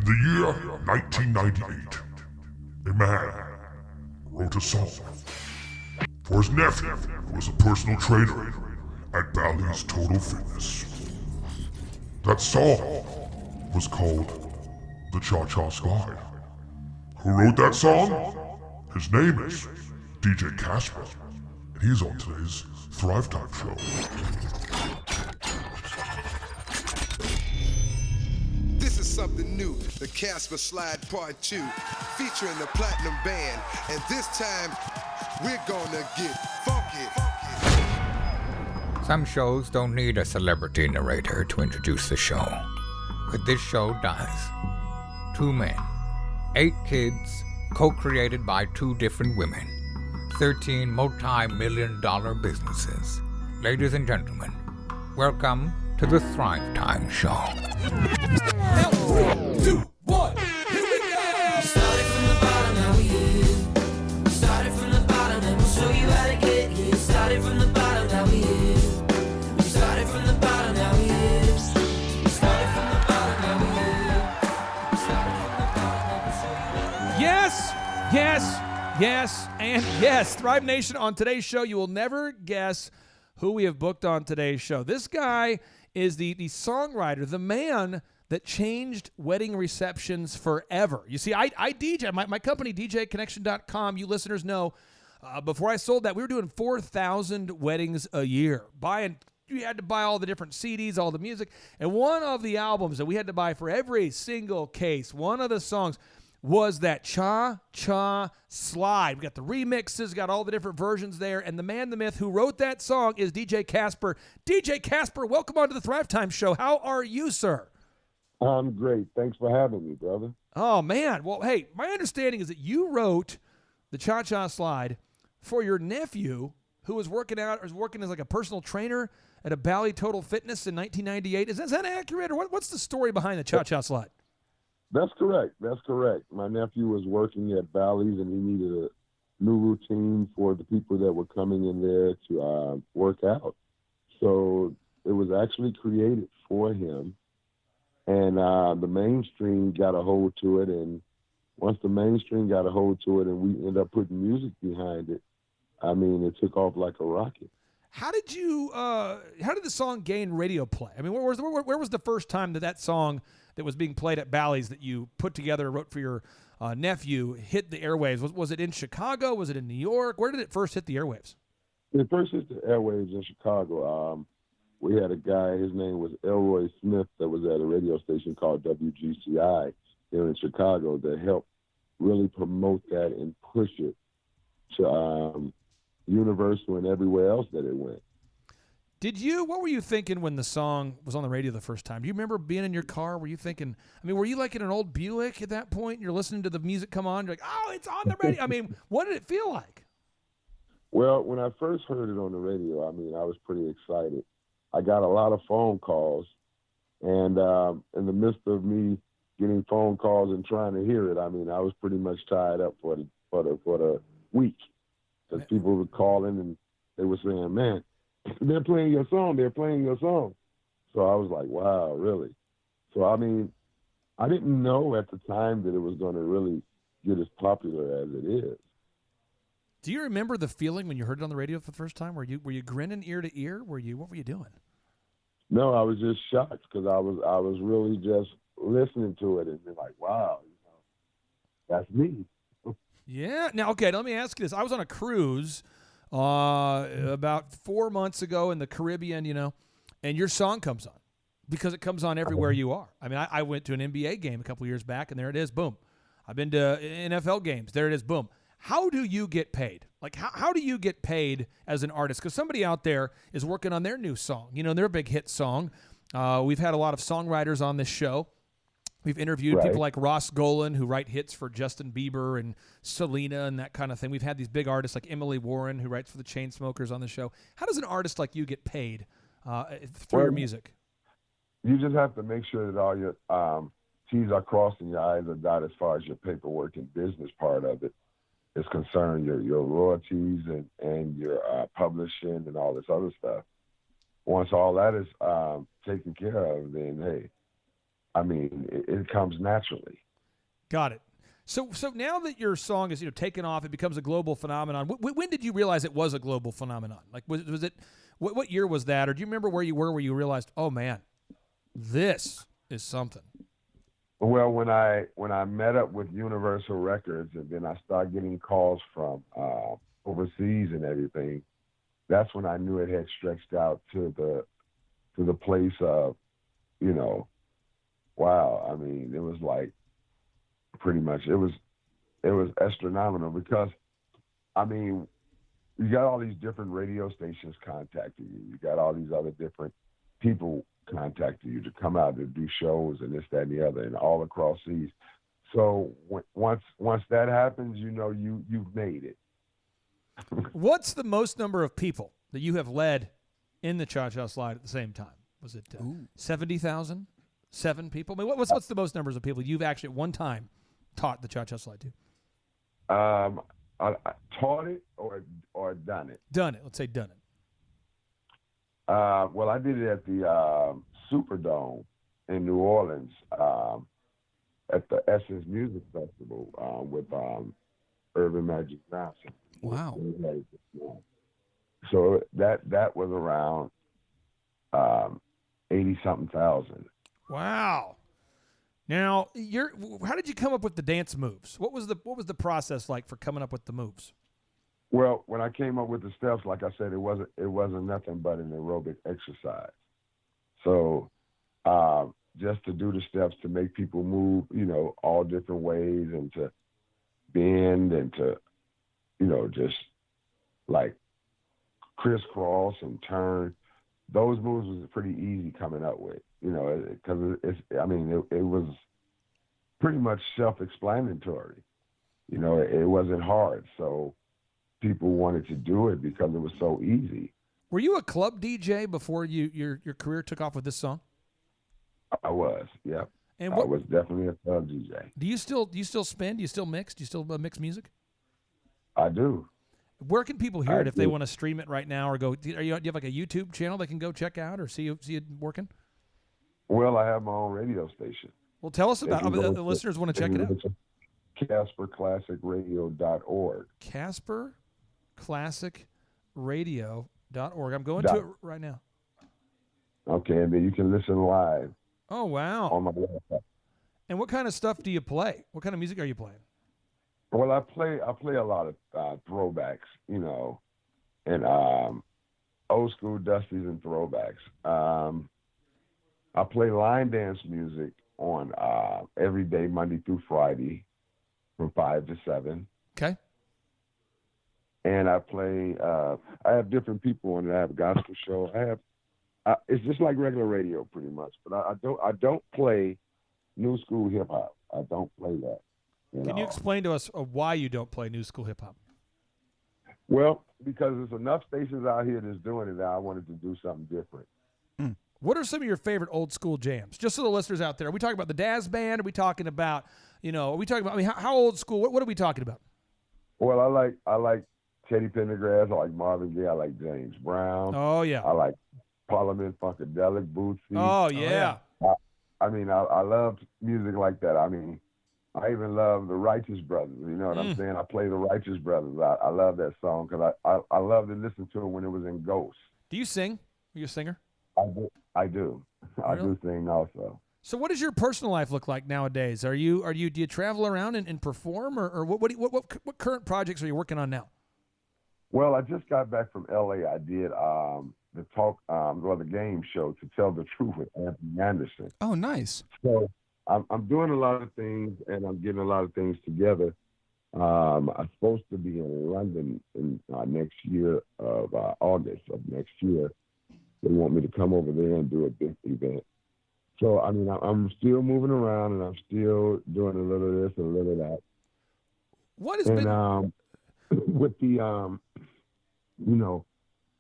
the year 1998, a man wrote a song for his nephew, who was a personal trainer at Bally's Total Fitness. That song was called The Cha-Cha Slide. Who wrote that song? His name is DJ Casper, and he's on today's Thrive Time show. This is something new, the Casper Slide Part 2, featuring the Platinum Band, and this time, we're gonna get funky. Some shows don't need a celebrity narrator to introduce the show, but this show does. 2 men, 8 kids, co-created by 2 different women, 13 multi-million-dollar businesses. Ladies and gentlemen, welcome to the Thrive Time Show. 3, 2, 1, here we go! Started from the bottom, now we here. Started from the bottom, and we'll show you how to get here. Started from the bottom, now we here. We started from the bottom, now we here. We started from the bottom, now we here. We started from the bottom, now we'll show you how to Yes, and yes. Thrive Nation, on today's show, you will never guess who we have booked on today's show. This guy is the songwriter, the man that changed wedding receptions forever. You see, I DJ, my company, DJConnection.com, you listeners know, before I sold that, we were doing 4,000 weddings a year. You had to buy all the different CDs, all the music, and one of the albums that we had to buy for every single case, one of the songs was that Cha-Cha Slide. We got the remixes, got all the different versions there, and the man, the myth, who wrote that song is DJ Casper. DJ Casper, welcome on to the Thrive Time Show. How are you, sir? I'm great. Thanks for having me, brother. Oh, man. Well, hey, my understanding is that you wrote the Cha-Cha Slide for your nephew who was working as like a personal trainer at a Bally Total Fitness in 1998. Is that accurate, or what's the story behind the Cha-Cha Slide? That's correct. My nephew was working at Bally's, and he needed a new routine for the people that were coming in there to work out. So it was actually created for him, and the mainstream got a hold to it. And once the mainstream got a hold to it, and we ended up putting music behind it, I mean, it took off like a rocket. How did the song gain radio play? I mean, where was the first time that song that was being played at Bally's that you put together and wrote for your nephew hit the airwaves? Was it in Chicago? Was it in New York? Where did it first hit the airwaves? It first hit the airwaves in Chicago. We had a guy, his name was Elroy Smith, that was at a radio station called WGCI here in Chicago, that helped really promote that and push it to Universal and everywhere else that it went. What were you thinking when the song was on the radio the first time? Do you remember being in your car? Were you thinking, were you like in an old Buick at that point and you're listening to the music come on? You're like, oh, it's on the radio. What did it feel like? Well, when I first heard it on the radio, I was pretty excited. I got a lot of phone calls, and in the midst of me getting phone calls and trying to hear it, I was pretty much tied up for the week, because people were calling and they were saying, man, they're playing your song. So I was like, wow, really? So, I didn't know at the time that it was going to really get as popular as it is. Do you remember the feeling when you heard it on the radio for the first time? Were you grinning ear to ear? What were you doing? No, I was just shocked, because I was really just listening to it and being like, wow, that's me. Yeah. Now, okay, let me ask you this. I was on a cruise about 4 months ago in the Caribbean, and your song comes on, because it comes on everywhere you are. I went to an NBA game a couple years back, and there it is, boom. I've been to NFL games, there it is, boom. How do you get paid? Like, how do you get paid as an artist? Because somebody out there is working on their new song, their big hit song. We've had a lot of songwriters on this show. We've interviewed people like Ross Golan, who write hits for Justin Bieber and Selena and that kind of thing. We've had these big artists like Emily Warren, who writes for the Chainsmokers, on the show. How does an artist like you get paid through your music? You just have to make sure that all your T's are crossed and your I's are dotted as far as your paperwork and business part of it is concerned, your royalties and your publishing and all this other stuff. Once all that is taken care of, then, hey, I mean, it comes naturally. Got it. So now that your song is taken off, it becomes a global phenomenon. When did you realize it was a global phenomenon? Like was it what year was that, or do you remember where you were where you realized, oh man, this is something? Well, when I met up with Universal Records, and then I started getting calls from overseas and everything, that's when I knew it had stretched out to the place of, wow. I mean, it was like pretty much it was astronomical, because I mean, you got all these different radio stations contacting you. You got all these other different people contacting you to come out to do shows and this, that, and the other, and all across seas. So once that happens, you've made it. What's the most number of people that you have led in the Cha-Cha Slide at the same time? Was it 70,000? 7 people? I mean, what's the most numbers of people you've actually at one time taught the Cha-Cha Slide to? I taught it or done it. Done it. Let's say done it. Well, I did it at the Superdome in New Orleans at the Essence Music Festival with Urban Magic Johnson. Wow. So that was around 80-something thousand. Wow. Now, how did you come up with the dance moves? What was the process like for coming up with the moves? Well, when I came up with the steps, like I said, it wasn't nothing but an aerobic exercise. So just to do the steps, to make people move, all different ways, and to bend, and to, just like crisscross and turn. Those moves was pretty easy coming up with, because it was pretty much self-explanatory. It wasn't hard. So people wanted to do it because it was so easy. Were you a club DJ before your career took off with this song? I was, yeah. And I was definitely a club DJ. Do you still spin? Do you still mix? Do you still mix music? I do. Where can people hear it if they want to stream it right now, or go? Do you have like a YouTube channel they can go check out or see it working? Well, I have my own radio station. Well, tell us about it. The listeners want to check it out. CasperClassicRadio.org. CasperClassicRadio.org. I'm going to it right now. Okay, and then you can listen live. Oh, wow. On my website. And what kind of stuff do you play? What kind of music are you playing? Well, I play a lot of throwbacks, and old school dusties and throwbacks. I play line dance music on every day, Monday through Friday, from 5 to 7. Okay. And I play. I have different people on it. I have a gospel show. I have. It's just like regular radio, pretty much. But I don't play new school hip hop. I don't play that. Can you explain to us why you don't play new school hip hop? Well, because there's enough stations out here that's doing it that I wanted to do something different. What are some of your favorite old school jams? Just so the listeners out there, are we talking about the Daz Band? Are we talking about, are we talking about, how old school? What are we talking about? Well, I like Teddy Pendergrass. I like Marvin Gaye. I like James Brown. Oh, yeah. I like Parliament Funkadelic, Bootsy. Oh, yeah. I love music like that. I mean, I even love the Righteous Brothers. You know what I'm saying? I play the Righteous Brothers. I love that song because I love to listen to it when it was in Ghost. Do you sing? Are you a singer? I do. I do sing also. So what does your personal life look like nowadays? Do you travel around and perform, or what current projects are you working on now? Well, I just got back from LA. I did the game show, To Tell the Truth, with Anthony Anderson. Oh, nice. So I'm doing a lot of things, and I'm getting a lot of things together. I'm supposed to be in London in next year of August of next year. They want me to come over there and do a big event. So, I mean, I'm still moving around, and I'm still doing a little of this and a little of that. What has been... with the,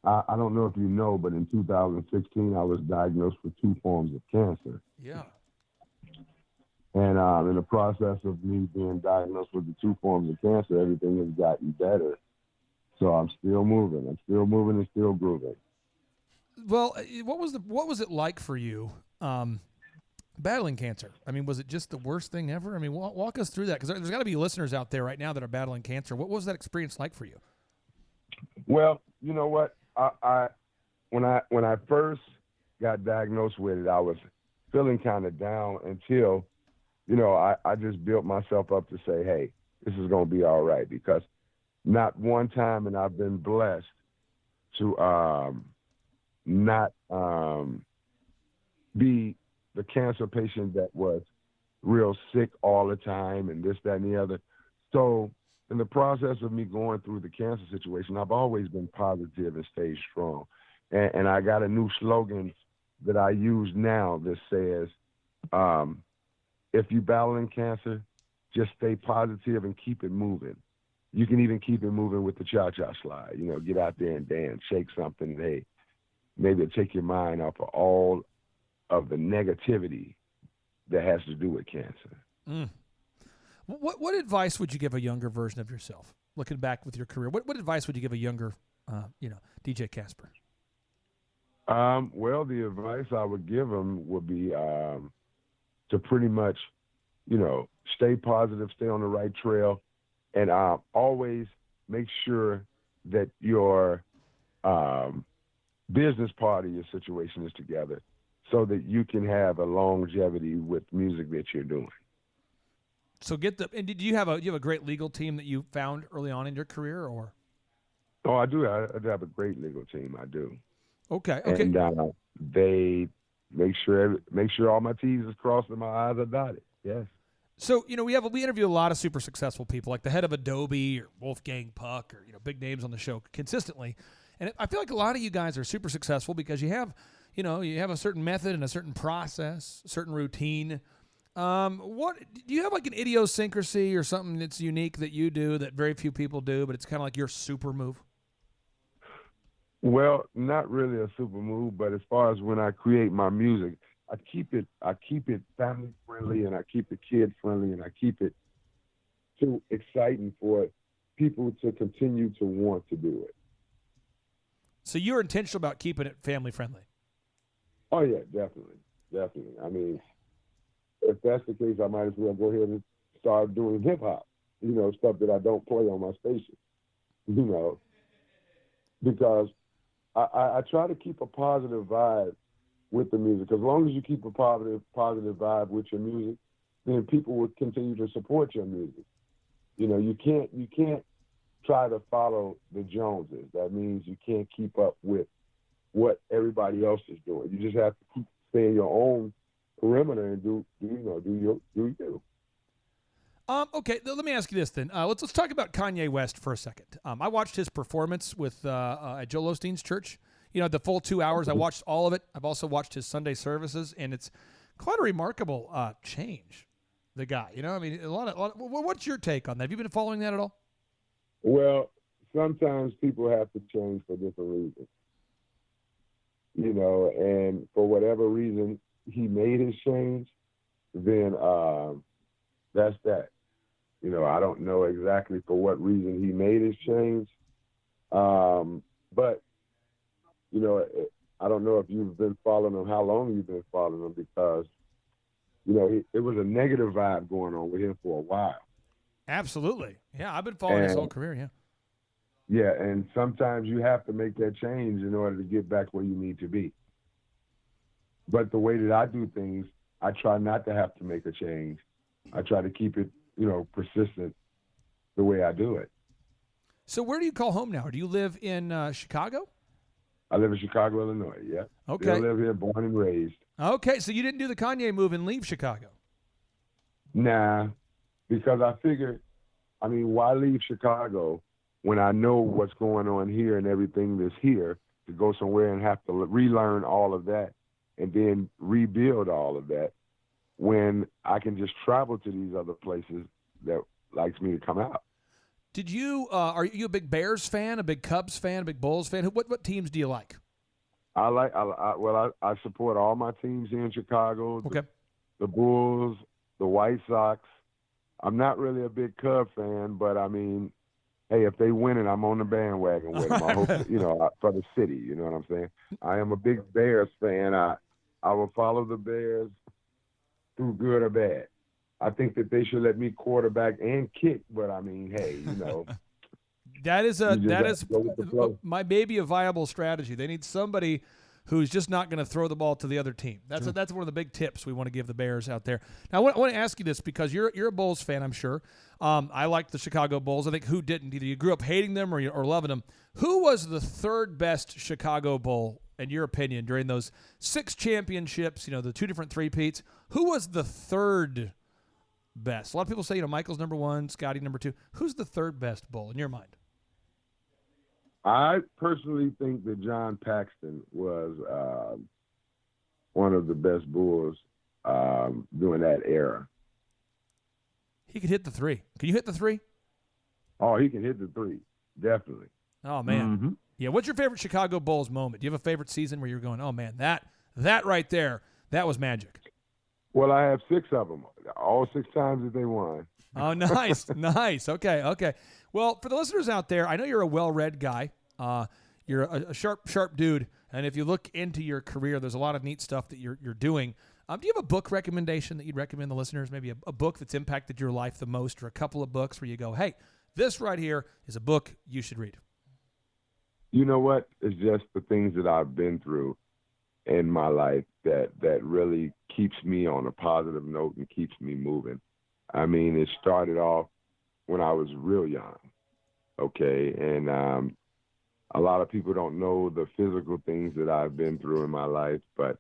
I don't know if you know, but in 2016, I was diagnosed with 2 forms of cancer. Yeah. And in the process of me being diagnosed with the 2 forms of cancer, everything has gotten better. So I'm still moving. I'm still moving and still grooving. Well, what was it like for you Battling cancer. I mean, was it just the worst thing ever? I mean, walk us through that, because there's got to be listeners out there right now that are battling cancer. What was that experience like for you? Well, you know what? When I first got diagnosed with it, I was feeling kind of down until, I just built myself up to say, hey, this is going to be all right, because not one time, and I've been blessed to not be the cancer patient that was real sick all the time and this, that, and the other. So in the process of me going through the cancer situation, I've always been positive and stayed strong. And I got a new slogan that I use now that says, if you're battling cancer, just stay positive and keep it moving. You can even keep it moving with the cha-cha slide. Get out there and dance, shake something. Hey, maybe it'll take your mind off of all of the negativity that has to do with cancer. Mm. What advice would you give a younger version of yourself, looking back with your career? What advice would you give a younger, DJ Casper? Well, the advice I would give him would be to pretty much, stay positive, stay on the right trail, and always make sure that your business part of your situation is together, so that you can have a longevity with music that you're doing. So and did you have a great legal team that you found early on in your career, or? Oh, I do. I have a great legal team. I do. Okay. And they make sure all my T's is crossed and my I's are dotted. Yes. So, we interview a lot of super successful people, like the head of Adobe or Wolfgang Puck, or, big names on the show consistently. And I feel like a lot of you guys are super successful because you have a certain method and a certain process, a certain routine. What do you have, like an idiosyncrasy or something that's unique that you do that very few people do, but it's kind of like your super move? Well, not really a super move, but as far as when I create my music, I keep it family friendly, and I keep it kid friendly, and I keep it too exciting for people to continue to want to do it. So you're intentional about keeping it family friendly? Oh yeah, definitely. I mean, if that's the case, I might as well go ahead and start doing hip hop, stuff that I don't play on my station, because I try to keep a positive vibe with the music. As long as you keep a positive vibe with your music, then people will continue to support your music. You can't try to follow the Joneses. That means you can't keep up with what everybody else is doing. You just have to stay in your own perimeter and do you. Okay, let me ask you this then. Let's talk about Kanye West for a second. I watched his performance at Joel Osteen's church. The full 2 hours. I watched all of it. I've also watched his Sunday services, and it's quite a remarkable change. The guy, I mean, a lot. What's your take on that? Have you been following that at all? Well, sometimes people have to change for different reasons. And for whatever reason he made his change, then that's that. I don't know exactly for what reason he made his change, but I don't know if you've been following him, how long you've been following him, because it was a negative vibe going on with him for a while. Absolutely, yeah. I've been following his whole career. Yeah. Yeah, and sometimes you have to make that change in order to get back where you need to be. But the way that I do things, I try not to have to make a change. I try to keep it, persistent the way I do it. So where do you call home now? Do you live in Chicago? I live in Chicago, Illinois, yeah. Okay. I live here, born and raised. Okay, so you didn't do the Kanye move and leave Chicago? Nah, because I figured, why leave Chicago when I know what's going on here and everything that's here, to go somewhere and have to relearn all of that and then rebuild all of that, when I can just travel to these other places that likes me to come out. Did you are you a big Bears fan, a big Cubs fan, a big Bulls fan? What teams do you like? I support all my teams here in Chicago. Okay. The Bulls, the White Sox. I'm not really a big Cub fan, but hey, if they win it, I'm on the bandwagon with them. I hope, for the city. You know what I'm saying? I am a big Bears fan. I will follow the Bears through good or bad. I think that they should let me quarterback and kick, but I mean, hey, that is you just have to go with the flow. my maybe a viable strategy. They need somebody who's just not going to throw the ball to the other team. That's one of the big tips we want to give the Bears out there. Now, I want to ask you this because you're a Bulls fan, I'm sure. I like the Chicago Bulls. I think who didn't? Either you grew up hating them or loving them. Who was the third best Chicago Bull, in your opinion, during those 6 championships, the 2 different three-peats? Who was the third best? A lot of people say, Michael's number 1, Scotty number 2. Who's the third best Bull in your mind? I personally think that John Paxton was one of the best Bulls during that era. He could hit the 3. Can you hit the 3? Oh, he can hit the 3, definitely. Oh, man. Mm-hmm. Yeah, what's your favorite Chicago Bulls moment? Do you have a favorite season where you're going, oh, man, that right there, that was magic? Well, I have 6 of them, all 6 times that they won. Oh, nice, nice. Okay. Well, for the listeners out there, I know you're a well-read guy. You're a sharp dude, and if you look into your career, there's a lot of neat stuff that you're doing. Do you have a book recommendation that you'd recommend the listeners? Maybe a book that's impacted your life the most, or a couple of books where you go, hey, this right here is a book you should read. You know what? It's just the things that I've been through in my life that really keeps me on a positive note and keeps me moving. I mean, it started off when I was real young, okay? And a lot of people don't know the physical things that I've been through in my life, but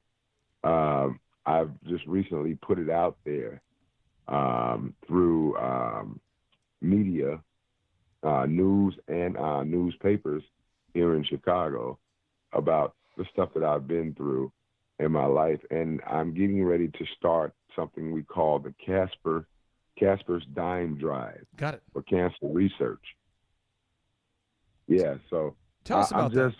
I've just recently put it out there through media, news, and newspapers here in Chicago about the stuff that I've been through in my life. And I'm getting ready to start something we call the Casper's Dime Drive. Got it. For cancer research. Yeah, so tell us about that.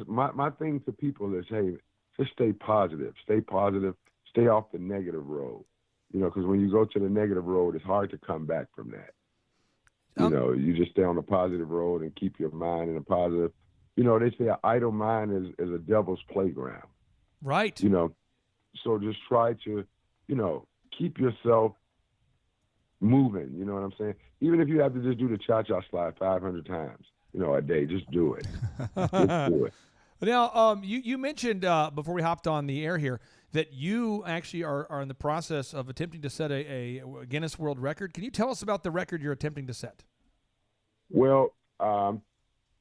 My thing to people is, hey, just stay positive, stay off the negative road. Because when you go to the negative road, it's hard to come back from that. You just stay on the positive road and keep your mind in a positive. They say an idle mind is a devil's playground. Right. So just try to, keep yourself moving. You know what I'm saying? Even if you have to just do the cha-cha slide 500 times, a day, just do it. Just do it. Now, you mentioned before we hopped on the air here that you actually are in the process of attempting to set a Guinness World Record. Can you tell us about the record you're attempting to set? Well,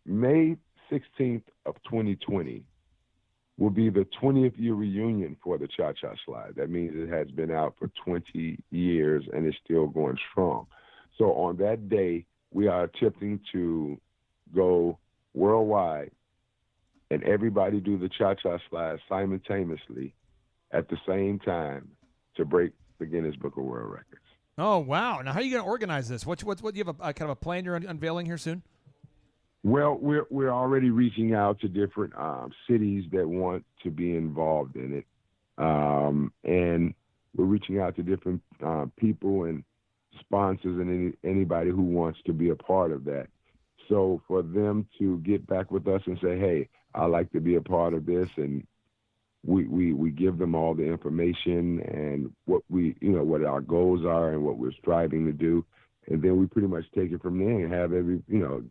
May 16th of 2020 will be the 20th year reunion for the Cha-Cha Slide. That means it has been out for 20 years and is still going strong. So on that day, we are attempting to go worldwide and everybody do the Cha-Cha Slide simultaneously at the same time to break the Guinness Book of World Records. Oh, wow. Now, how are you going to organize this? What do you have a kind of a plan you're unveiling here soon? Well, we're already reaching out to different cities that want to be involved in it, and we're reaching out to different people and sponsors and anybody who wants to be a part of that. So for them to get back with us and say, hey, I'd like to be a part of this, and we give them all the information and what what our goals are and what we're striving to do. And then we pretty much take it from there and have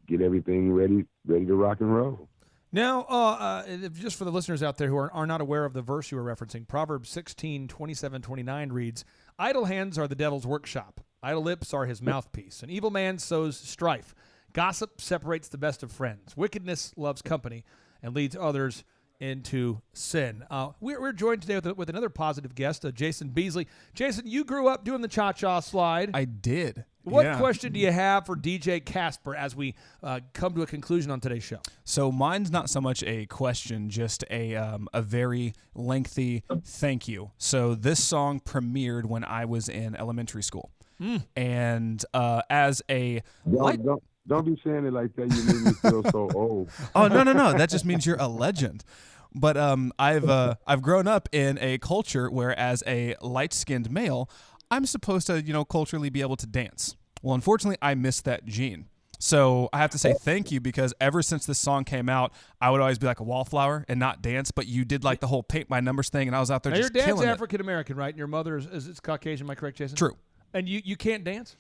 get everything ready to rock and roll. Now, just for the listeners out there who are not aware of the verse you were referencing, Proverbs 16:27-29 reads, idle hands are the devil's workshop. Idle lips are his mouthpiece. An evil man sows strife. Gossip separates the best of friends. Wickedness loves company and leads others into sin. We're joined today with another positive guest, Jason Beasley. Jason, you grew up doing the cha-cha slide. I did. What question do you have for DJ Casper as we come to a conclusion on today's show? So mine's not so much a question, just a very lengthy thank you. So this song premiered when I was in elementary school. And as a... Don't be saying it like that. You make me feel so old. Oh, no. That just means you're a legend. But I've grown up in a culture where as a light-skinned male, I'm supposed to, culturally be able to dance. Well, unfortunately, I missed that gene. So I have to say thank you, because ever since this song came out, I would always be like a wallflower and not dance. But you did like the whole paint by numbers thing, and I was out there Now, just your dad's killing it. African American, right? And your mother is Caucasian. Am I correct, Jason? True. And you can't dance?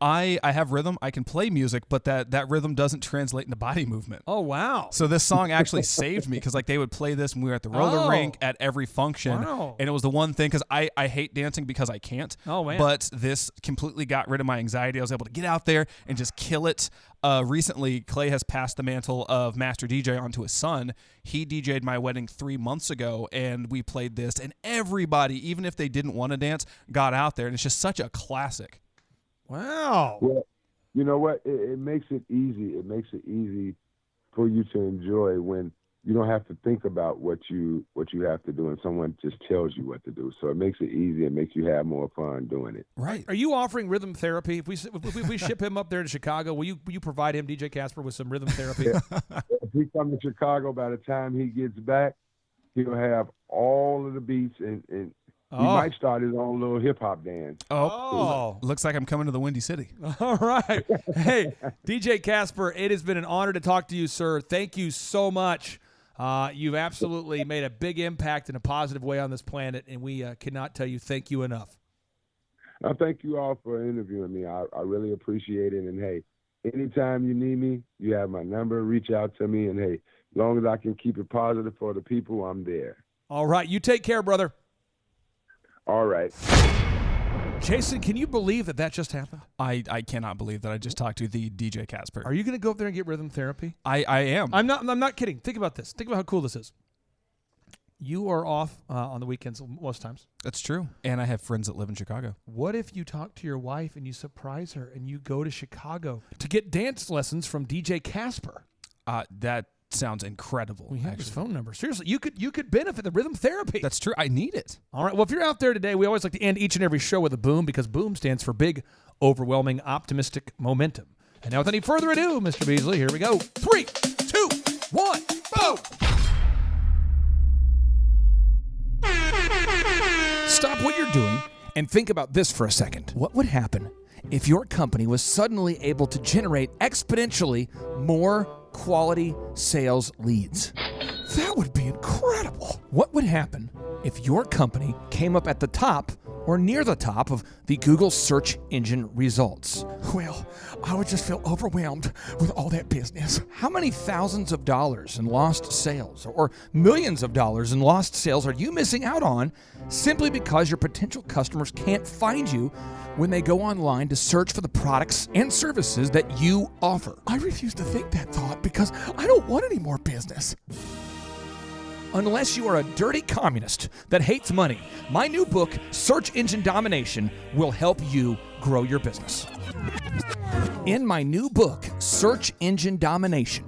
I have rhythm. I can play music, but that rhythm doesn't translate into body movement. Oh, wow. So this song actually saved me, because like they would play this when we were at the roller rink at every function, Wow. and it was the one thing, because I hate dancing because I can't. Oh, man. But this completely got rid of my anxiety. I was able to get out there and just kill it. Recently, Clay has passed the mantle of master DJ onto his son. He DJ'd my wedding 3 months ago, and we played this, and everybody, even if they didn't want to dance, got out there, and it's just such a classic. Wow. Well, you know what? It makes it easy. It makes it easy for you to enjoy when you don't have to think about what you have to do, and someone just tells you what to do. So it makes it easy. It makes you have more fun doing it. Right. Are you offering rhythm therapy? If we ship him up there to Chicago, will you provide him, DJ Casper, with some rhythm therapy? If he comes to Chicago, by the time he gets back, he'll have all of the beats, and he might start his own little hip hop dance. Oh. Looks like I'm coming to the Windy City. All right. Hey, DJ Casper, it has been an honor to talk to you, sir. Thank you so much. You've absolutely made a big impact in a positive way on this planet, and we cannot tell you thank you enough. I thank you all for interviewing me. I really appreciate it. And, hey, anytime you need me, you have my number. Reach out to me. And, hey, as long as I can keep it positive for the people, I'm there. All right. You take care, brother. All right. Jason, can you believe that just happened? I cannot believe that I just talked to the DJ Casper. Are you going to go up there and get rhythm therapy? I am. I'm not kidding. Think about this. Think about how cool this is. You are off on the weekends most times. That's true. And I have friends that live in Chicago. What if you talk to your wife and you surprise her and you go to Chicago to get dance lessons from DJ Casper? That sounds incredible. We have his phone number. Seriously, you could benefit the rhythm therapy. That's true. I need it. All right. Well, if you're out there today, we always like to end each and every show with a boom, because boom stands for big, overwhelming, optimistic momentum. And now, with any further ado, Mr. Beasley, here we go. 3, 2, 1, boom! Stop what you're doing and think about this for a second. What would happen if your company was suddenly able to generate exponentially more quality sales leads? That would be incredible. What would happen if your company came up at the top or near the top of the Google search engine results? Well, I would just feel overwhelmed with all that business. How many thousands of dollars in lost sales or millions of dollars in lost sales are you missing out on simply because your potential customers can't find you when they go online to search for the products and services that you offer? I refuse to think that thought because I don't want any more business. Unless you are a dirty communist that hates money, my new book, Search Engine Domination, will help you grow your business. In my new book, Search Engine Domination,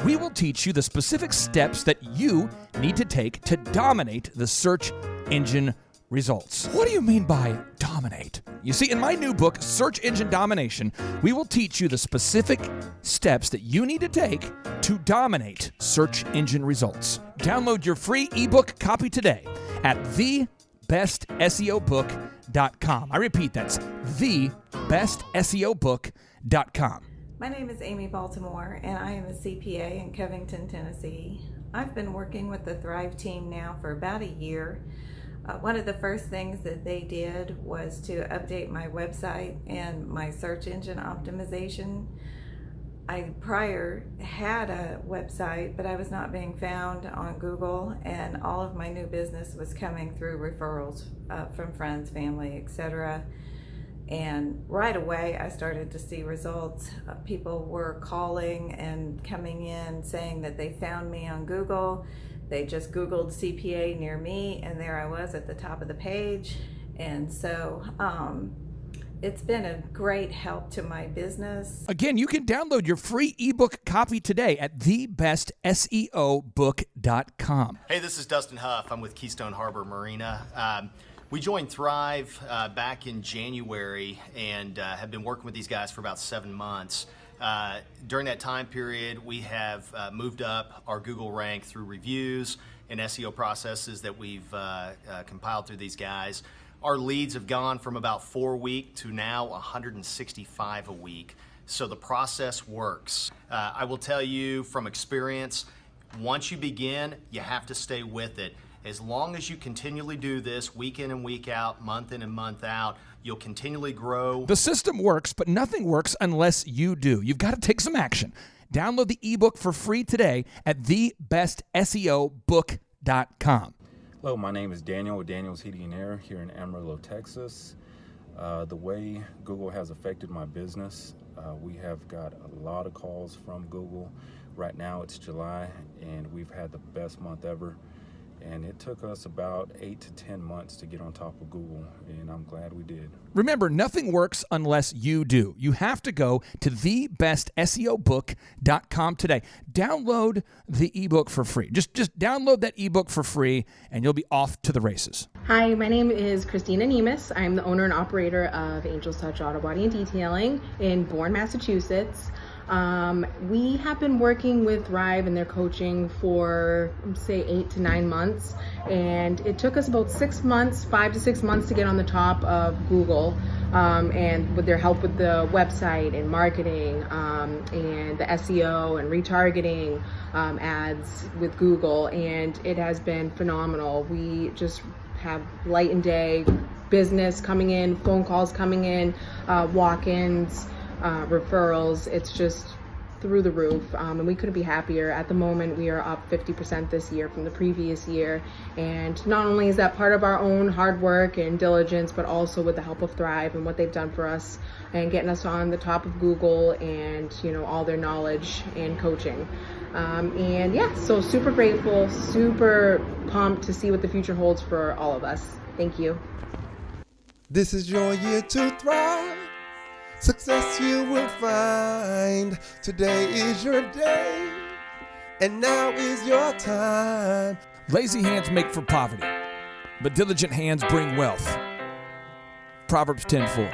we will teach you the specific steps that you need to take to dominate the search engine results. What do you mean by dominate? You see, in my new book, Search Engine Domination, we will teach you the specific steps that you need to take to dominate search engine results. Download your free ebook copy today at thebestseobook.com. I repeat, that's thebestseobook.com. My name is Amy Baltimore, and I am a CPA in Covington, Tennessee. I've been working with the Thrive team now for about a year. One of the first things that they did was to update my website and my search engine optimization. I prior had a website, but I was not being found on Google, and all of my new business was coming through referrals from friends, family, etc. And right away, I started to see results. People were calling and coming in saying that they found me on Google. They just Googled CPA near me, and there I was at the top of the page. And so it's been a great help to my business. Again, you can download your free ebook copy today at thebestseobook.com. Hey, this is Dustin Huff. I'm with Keystone Harbor Marina. We joined Thrive back in January and have been working with these guys for about 7 months. During that time period, we have moved up our Google rank through reviews and SEO processes that we've compiled through these guys. Our leads have gone from about 4 a week to now 165 a week. So the process works. I will tell you from experience, once you begin, you have to stay with it. As long as you continually do this week in and week out, month in and month out, you'll continually grow. The system works, but nothing works unless you do. You've got to take some action. Download the ebook for free today at thebestseobook.com. Hello, my name is Daniel with Daniel's Heating and Air here in Amarillo, Texas. The way Google has affected my business, we have got a lot of calls from Google. Right now it's July and we've had the best month ever. And it took us about 8 to 10 months to get on top of Google, and I'm glad we did. Remember, nothing works unless you do. You have to go to thebestseobook.com today. Download the ebook for free. Just download that ebook for free, and you'll be off to the races. Hi, my name is Christina Nemus. I'm the owner and operator of Angel's Touch Auto Body and Detailing in Bourne, Massachusetts. We have been working with Thrive and their coaching for, say, 8 to 9 months, and it took us about 6 months, 5 to 6 months to get on the top of Google, and with their help with the website and marketing, and the SEO and retargeting ads with Google, and it has been phenomenal. We just have light and day business coming in, phone calls coming in, walk-ins, referrals. It's just through the roof, and we couldn't be happier. At the moment, we are up 50% this year from the previous year, and not only is that part of our own hard work and diligence, but also with the help of Thrive and what they've done for us and getting us on the top of Google and, you know, all their knowledge and coaching. And yeah, so super grateful, super pumped to see what the future holds for all of us. Thank you. This is your year to thrive. Success you will find. Today is your day, and now is your time. Lazy hands make for poverty, but diligent hands bring wealth. Proverbs 10:4.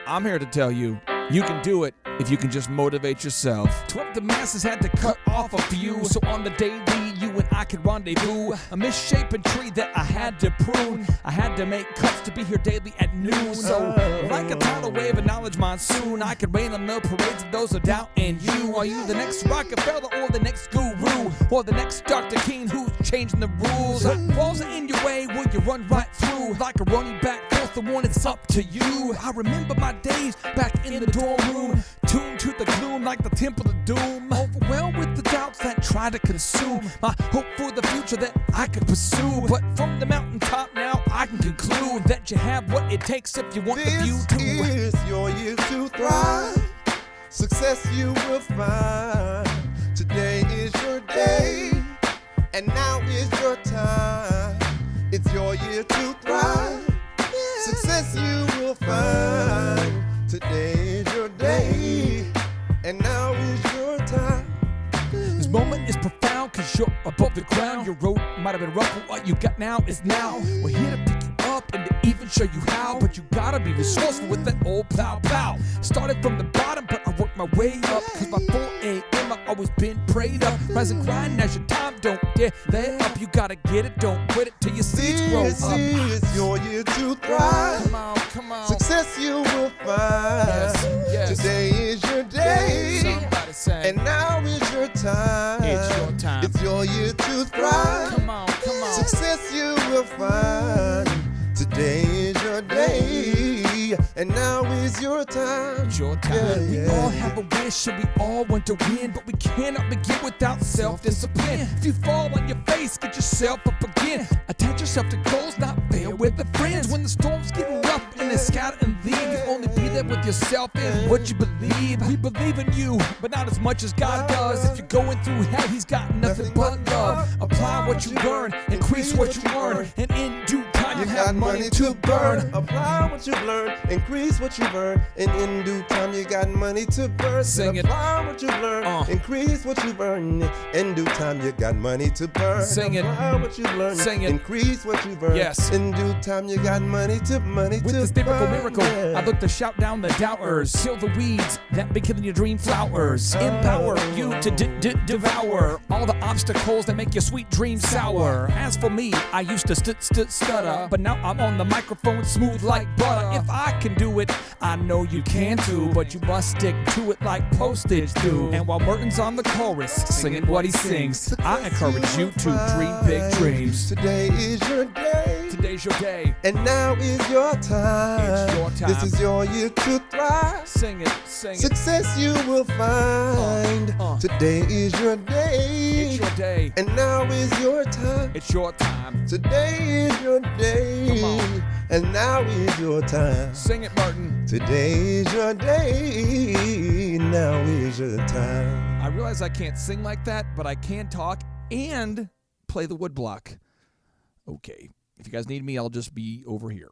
I'm here to tell you, you can do it if you can just motivate yourself. 12 the masses had to cut off a few, so on the daily you and I could rendezvous. A misshapen tree that I had to prune. I had to make cuts to be here daily at noon. So like a tidal wave of knowledge monsoon, I could rain on the parades of those who doubt in you. Are you the next Rockefeller or the next guru, or the next Dr. King who's changing the rules? Walls are in your way, will you run right through? Like a running back, fourth the one, it's up to you. I remember my days back in the dorm room, tuned to the gloom like the temple of doom. Overwhelmed with the doubts that try to consume my hope for the future that I could pursue. But from the mountaintop now I can conclude that you have what it takes if you want the view to. This is your year to thrive. Success you will find. Today is your day, and now is your time. It's your year to thrive. Success you will find. Today is your day, and now is your time. This moment is profound cause you're above the ground. Your road might have been rough, but what you got now is now. We're here to pick you up and to even show you how, but you gotta be resourceful with that old plow. Started from the bottom, but I worked my way up, cause by 4 a.m. I've always been prayed up. Rise and grind as your time, don't dare let up. You gotta get it, don't quit it till your seeds grow up. This is your year to thrive. Come on. Success you will find. Yes. Today is your day, Somebody say, and now is your time. it's your time. It's your year to thrive. Come on. Success you will find. Today is your day, and now is your time. It's your time. We all have a wish and we all want to win, but we cannot begin without self-discipline. If you fall on your face, get yourself up again. Attach yourself to goals, not fail with the friends. When the storm's getting rough and they scatter and leave, you only be there with yourself and what you believe. We believe in you, but not as much as God does. If you're going through hell, He's got nothing but love. Apply what you learn, increase what you earn, and in due time you have money to burn. Apply what you've learned, increase what you've earned, and in due time you got money to burn. Sing it. Apply what you've learned, increase what you've earned, in due time you got money to burn. Sing it. Apply what you've learned, Sing it. increase what you've earned, Yes. in due time you got money to With this burn. miracle, I look to shout down the doubters, kill the weeds that be killing your dream flowers, empower you to devour all the obstacles that make your sweet dreams sour. As for me, I used to stutter, But now I'm on the microphone, smooth like butter. If I can do it, I know you can too. But you must stick to it like postage do. And while Merton's on the chorus, singing what he sings, I encourage you to dream big dreams. Today is your day. Today's your day. And now is your time. It's your time. This is your year to thrive. Sing it, sing it. Success you will find. Today is your day. It's your day. And now is your time. It's your time. Today is your day. Come on. And now is your time. Sing it, Merton. Today is your day. Now is your time. I realize I can't sing like that, but I can talk and play the woodblock. Okay. If you guys need me, I'll just be over here.